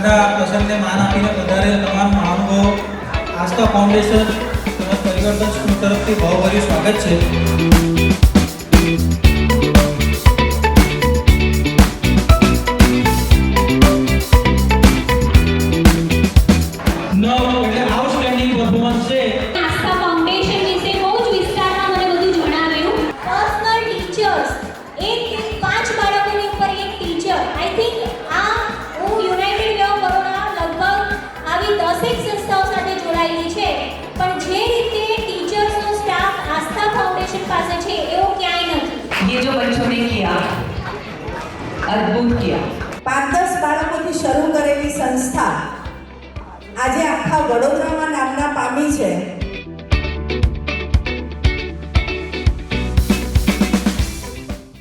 આજના પ્રસંગને માન આપીને વધારે તમામ મહાનુભાવો આસ્થા ફાઉન્ડેશન તેમજ પરિવર્તન સ્કૂલ તરફથી ભાવભર્યું સ્વાગત છે. આઉટસ્ટેન્ડિંગ પરફોર્મન્સ છે. આસ્થા ફાઉન્ડેશન વિશે બહુ જ વિસ્તારમાં મને બધું જણાવ્યું. પર્સનલ ટીચર્સ, એક 5 બાળકોની ઉપર એક ટીચર. આઈ થિંક આ હું યુનાઇટેડ વે ઓફ બરોડા લગભગ આવી 10 સંસ્થાઓ સાથે જોડાયેલી છે, પણ જે રીતે ટીચર્સનો સ્ટાફ આસ્થા ફાઉન્ડેશન પાસે છે એવો ક્યાંય નથી. ये जो बच्चों ने किया अद्भुत किया. 5-10 બાળકોથી શરૂ કરેલી સંસ્થા આજે આખા વડોદરામાં નામના પામી છે.